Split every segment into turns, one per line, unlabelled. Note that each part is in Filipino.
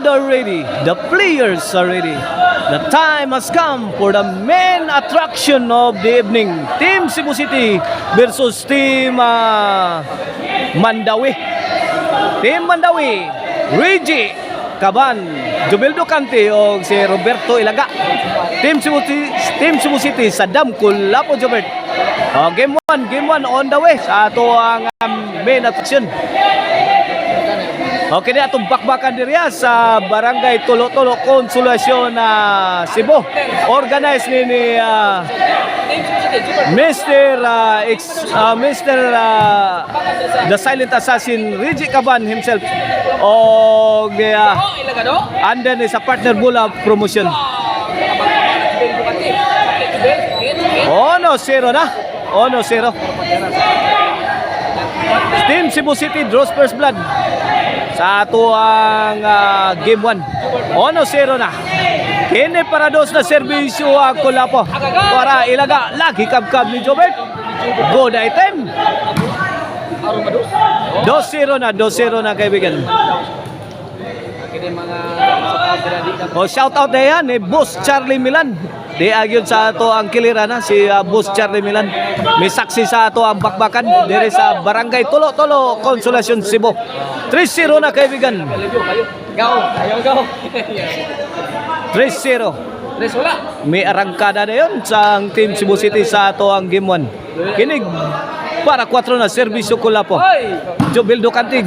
are ready. The players are ready. The time has come for the main attraction of the evening. Team Cebu City versus Team Mandawi. Team Mandawi, Reggie Caban, Jobildo Cante o si Roberto Ilaga. Team Cebu City, Saddam Kulapo Jobert. Game 1 on the way sa ato ang main attraction. Okay na itong bakbakan diriya sa Barangay Tulo-Tulo Konsolasyon Cebu. Organized ni Mr. The Silent Assassin Reggie Caban himself o under ni sa partner Bula Promotion. 1-0 na. 1-0. Team Cebu City draws first blood sa ato ang game 1. 1-0 na. Kini para dos na serbisyo ang Kulapo para Ilaga. Lagi kabkab ni Jobert. Good item. 2-0 na kaibigan. Shout out na yan ni Boss Charlie Milan. Di agyon sa ato ang kilirana si Boss Charlie Milan. May saksi sa ato ang bakbakan diri sa Barangay Tulo-Tulo Konsolasyon Cebu. 3-0 na kaibigan. 3-0. May arangkada na yun sa Team Cebu City sa ato ang game 1. Kinig para 4 na serbisyo Kulapo. Jobildo Cante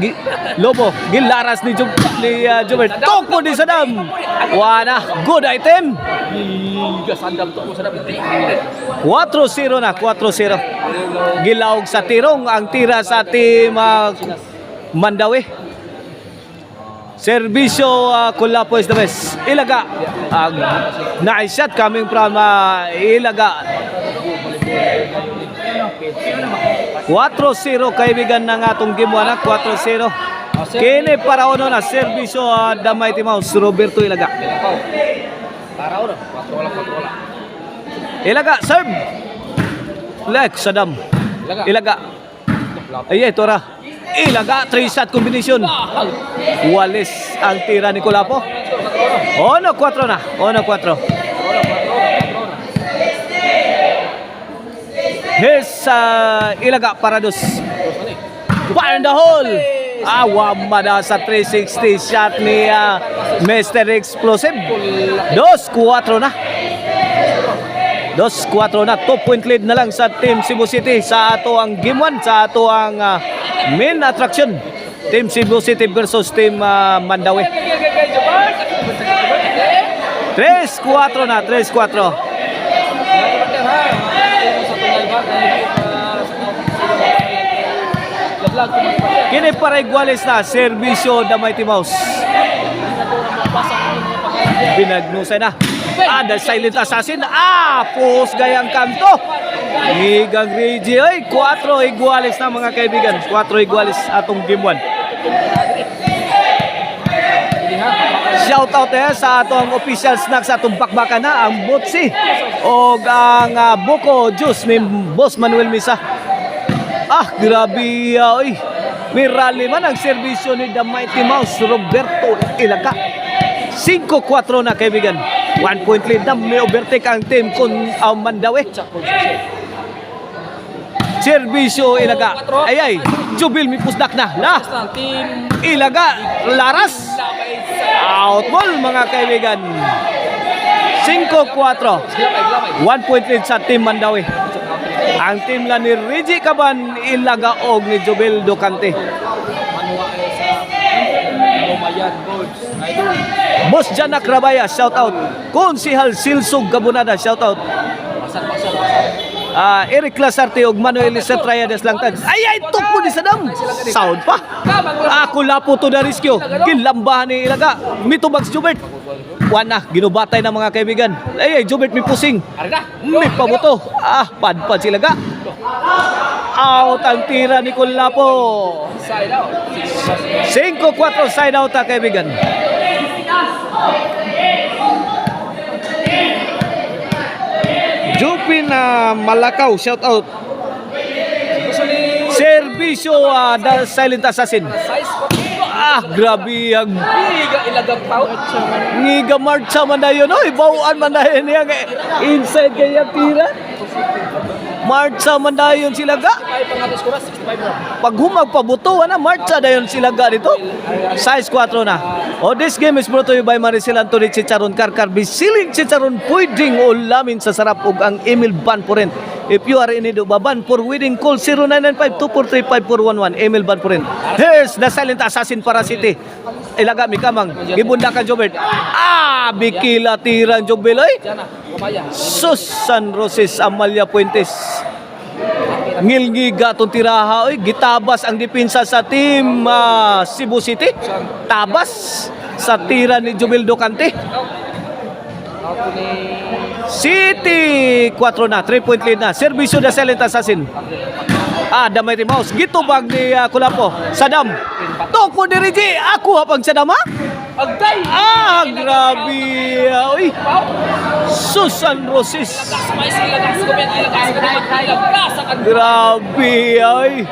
Lobo gilaras ni Jobert. Toko di Sadam. Wana good item. 4-0 na. 4-0. Gilawog sa tirong ang tira sa Team Mandawi. Serbisyo Kulapo is the best. Ilaga. Nice shot coming from Ilaga. 4-0 kaibigan ng atong game 1. 4-0. Kini para uno na serbisyo the Mighty Mouse Roberto Ilaga. Ilaga serve. Lek Sadam. Ilaga. Ay tora. Ilaga 3-shot combination. Walis ang tira ni Kulapo. 1-4 na. 1-4. Here's Ilaga Parados. Fire in the hole. Wamada sa 360 shot ni Mr. Explosive. 2-4 na. 2-4 na. 2-point lead na lang sa Team Cebu City sa ato ang game 1. Sa ato ang main attraction. Team Cebu City versus Team Mandawi. 3-4 na. 3-4. Kini para iguales na serbisyo the Mighty Mouse. Binagnusay na. The Silent Assassin. Post gayang kanto. Higang Reggie. 4 iguales na mga kaibigan. 4 iguales atong game 1. Shout out sa atong official snacks sa atong bakbakan na ang Botsi o ang Buko Juice ni Boss Manuel Misa. Grabe may rally man ang serbisyo ni the Mighty Mouse Roberto Ilaga. 5-4 na kaibigan. 1 point lead na. May overtake ang team kung Mandawi. Serbisyo Ilaga. Ay Jubil may pusdak na. Ilaga laras. Out ball mga kaibigan. 5-4. 1 point lead sa Team Mandawi. Ang team lang ni Reggie Caban, Ilaga og ni Jobildo Cante. Boss Janak Rabaya, shout out. Konsihal Silsog Gabunada, shout out. Eric Lasarte og Manuel Estrayades lang tag. Ay tukmo di Sadam. Sound pa. Kulapo to na riskyo. Gilambahan ni Ilaga. Mitubags Jobert. Wana, ginubatay ng mga kaibigan. Ay Jobert may pusing. May pabuto. Padpad si Ilaga. Out ang tira ni Kulapo. 5-4 side out kaibigan. Jupin Malakaw, shout out. Serbisyo the Silent Assassin. Grabe ang
Iga ilagag tao.
ngiga marcha man na yun. Oy, bawaan man na yun. Inside kaya tira. Marcha man na yun sila ga.
65 ang atos ko 65 na.
Pag humag pabuto, marcha na yun sila ga dito. Size 4 na. This game is brought to you by Maricel Anthony Chicharon Karkar. Bisiling Chicharon, pwedeng ulamin sa sarap ug ang Emil Banpuren. If you are in need of a ban for wedding, call 0995-243-5411. Emil Banpuren. Here's the silent assassin para City. Ilaga mi kamang. Gibundakan Jobert. Bikila tirang Jobel.
Diyan na, kamaya.
Sus San Roses Amalia Puentes. Ngilngiga itong tiraha. Gitabas ang depensa sa team Cebu City. Tabas sa tira ni Jubel Docante.
Ako ni
City 4 na, 3-point lead na. Servisyo na Silent Assassin. Damay ti Mouse. Gitubag ni Kulapo. Sadam. Toko ni Reggie. Ako hapang Sadam ha?
Agday.
Grabe. Uy. Susan Roses.
May ilagas ko men ilagas ko men ilagas ka.
Grabe. Ay.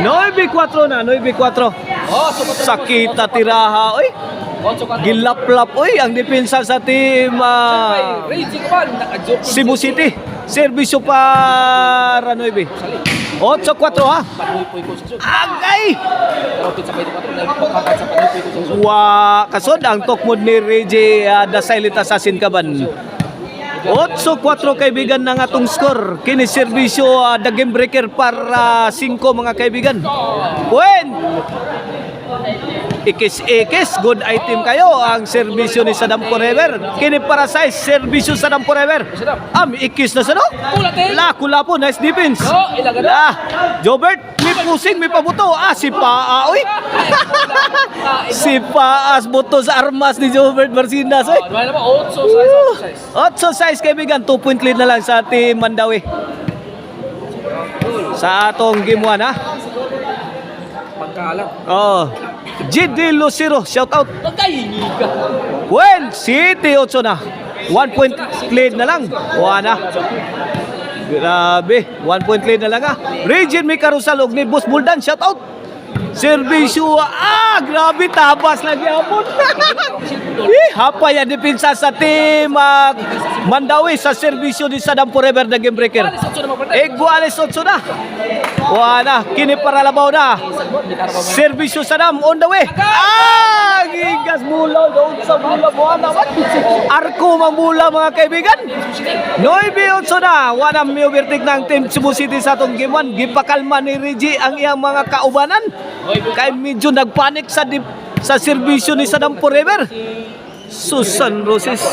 9-4 na. 9-4. Sakita tiraha. Uy. Gilaplap. Uy. Ang depensa sa team
Raging man naka-joke.
Cebu City. Servisyo para 9. 8-4 ha.
Panuy ko sa
Agay.
pero pizza pa ito na pagkakat sa panuy ko sa
Kasod ang tokmod ni Reggie the Silent Assassin kaban. 8-4 kaibigan ng atong score. Kini servisyo the game breaker para 5 mga kaibigan. Point. Ikis-ikis, good item kayo ang serbisyo ni Sadam Forever. Kini para size, serbisyo Sadam Forever. Ikis na sa no? Kulapo, nice defense.
ilaga na.
Jobert, may pusing, may pabuto. Si Paa, oy. Si Paas, buto sa armas ni Jobert Marcinas, oy.
Ano naman 8
8 size
size.
kaibigan, 2-point lead na lang sa team Mandawi. Sa atong game 1 ha.
Pagkaalam.
GD Lucero, shout out.
Pagkahingiga.
Well, City 8 na. 1-point lead na lang. Na. Grabe, 1-point lead na lang ha. Regine Micarusal ni Boss Buldan, shout out. Servisyo, grabe, tabas lagi hapon. Hapay ang depensa sa team Mandawi sa servisyo ni Sadam Forever na game breaker. Iguales 8 na. Na, kini para labaw na. Servisyo Sadam on the way. Gigas mulaw doon sa mula buwana. Arko mambula mga kaibigan. 9-8 na. Wanang may overtake ng team Cebu City sa atong game 1. Gipakalma ni Reggie ang iyang mga kaubanan. Kay medyo nagpanik sa serbisyo ni Sadam Forever. Susan Roses.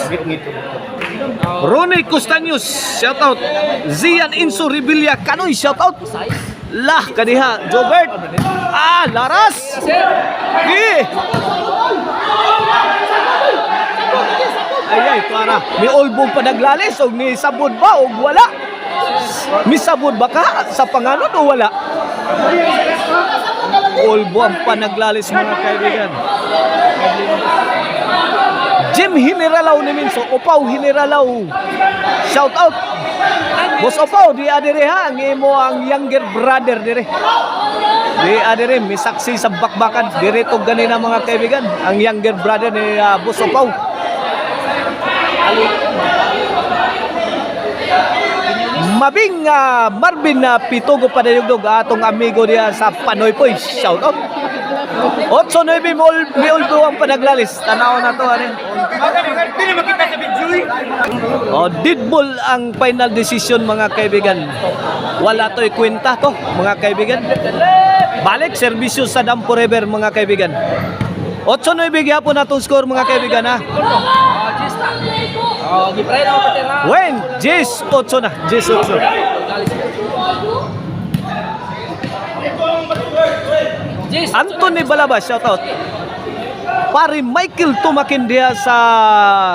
Ronnie Costaños, shout out. Zian Inso Rebilla Kanoy, shout out. Kaniha, Jobert. Laras. Ay, para. May olbong pa naglalis o may sabod ba o wala? May sabod ba ka sa panganod o wala? Olbo ang panaglalis mga kaibigan. Jim Hineralaw ni Minso, Opaw Hineralaw. Shout out. Boss Opaw, di adire ha, ang imo ang younger brother dire. Di adire, may saksi sa bakbakan. Dire to ganina mga kaibigan, ang younger brother ni Boss Opaw. Mabing Marvin Pitugo Padayugdog, atong amigo diya sa Panoy Poy. Shout out. 8-9 may ulbo ang panaglalis. Tanaw na to ano. Deadball ang final decision mga kaibigan. Wala to'y kwenta to mga kaibigan. Balik serbisyo sa Sadam Forever mga kaibigan. 8-9 gyapon natong score mga kaibigan ha.
Gipray na patira.
When Jis 8 na. Jis 8. Anthony Balabas, shout out. Pari Michael Tumakin dia sa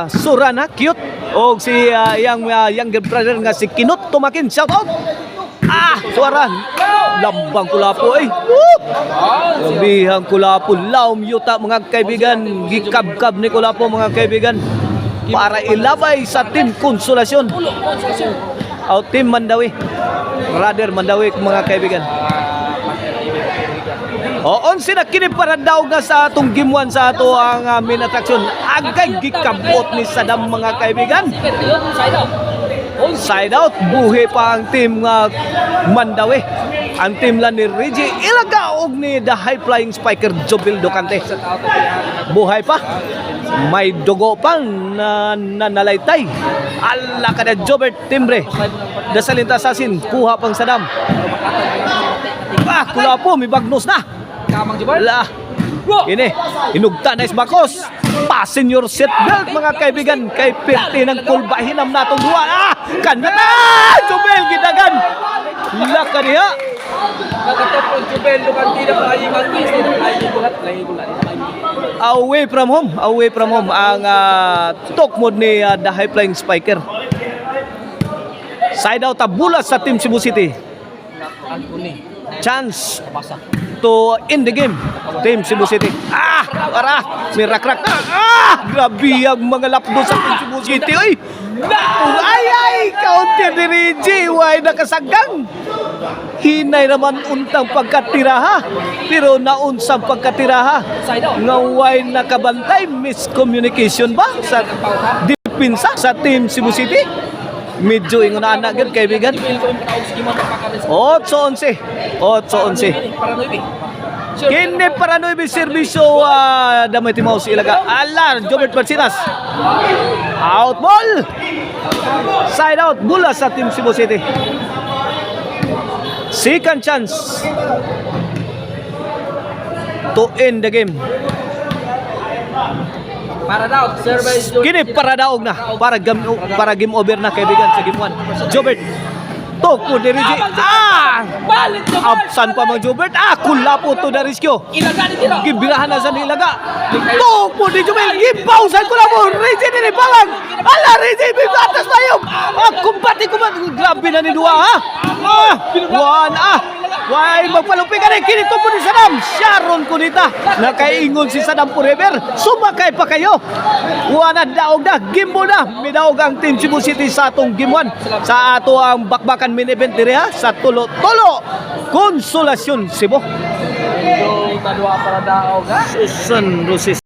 Surana, cute. O si younger brother nga si Kinut Tumakin, shout out. Suara. Lambang Kulapo ay. Lambihang Kulapo, laom yuta mga kaibigan. Gikab-kab ni Kulapo mga kaibigan. Para ilabay sa team Konsolasyon. Team Mandawi. Brother Mandawi mga kaibigan. O, 11 na kini para daw nga sa atong game 1 sa ato ang main attraction. Agay gikabot ni Saddam mga kaibigan.
Second yun, side out.
Side out, buhi pa ang team nga Mandawi. Ang team lang ni Reggie ilagaog ni the high flying spiker Jobil Docante. Buhay pa. May dugo pang nalaytay. Ala ka na Jobert Timbre. Dasalin Assassin, kuha pang Saddam. Kula po, may bagnos na.
Kamang Jubar.
Ala. Ini, inugta na Isbakos. Pasin your seatbelt mga kaibigan. Kay Pirti ng kulbahinam natong duwa. Kanata! Jobel, gidagan. Laka niya.
Nagkatap ang Jubel, Lucante na maayong angkis. Lahi buhat.
Away from home ang talk mode ni the high flying spiker. Side out bulas sa team Cebu City.
Anthony.
Chance
Basa.
to end the game. Team Cebu City. Para may rakrak na. Grabe ang mga lapdo sa team Cebu City. Oy. Ay, counter ni Reggie. Why nakasagang? Hinay naman untang pagkatiraha. Pero naunsang pagkatiraha.
Side out.
Ngaway nakabantay. Miscommunication ba sa depensa sa team Cebu City? Medyo ingunaan na agad kaibigan. 8-11. 8-11.
Para Nuibi.
Kini para no ibig serbisyo damay timaw si Ilaga. Alar, Jobert Marcinas. Out ball. Side out, bola sa team Cebu City. Second chance to end the game.
Para daw, service.
Kini para daog na. Para game over na kaibigan sa game 1. Jobert. Tok po ni Reggie.
Balik Jubel.
Absan pa mang Jobert. Kula po to na riskyo.
Ilaga ni Tino.
Gibirahan na sa nilaga. Tok po ni Jobel. Gipausan ko na mo. Reggie ni Balang. Ala, Reggie. Bibatas na yung. Kumpati. Grabe na ni Dua, ha? Why, magpalupin ka rin. Kinito po ni Saddam. Sharon Kunita. Nakaingon si Saddam forever. Sumakay pa kayo. Wala daog na. Gimbo na. Midaog ang Team Cebu City sa atong game 1. Sa ato ang bakbakan main event diri ha. Sa Tulo-Tulo. Konsolasyon Cebu.
Yung tadwa para daw, ha?
Susan Roses.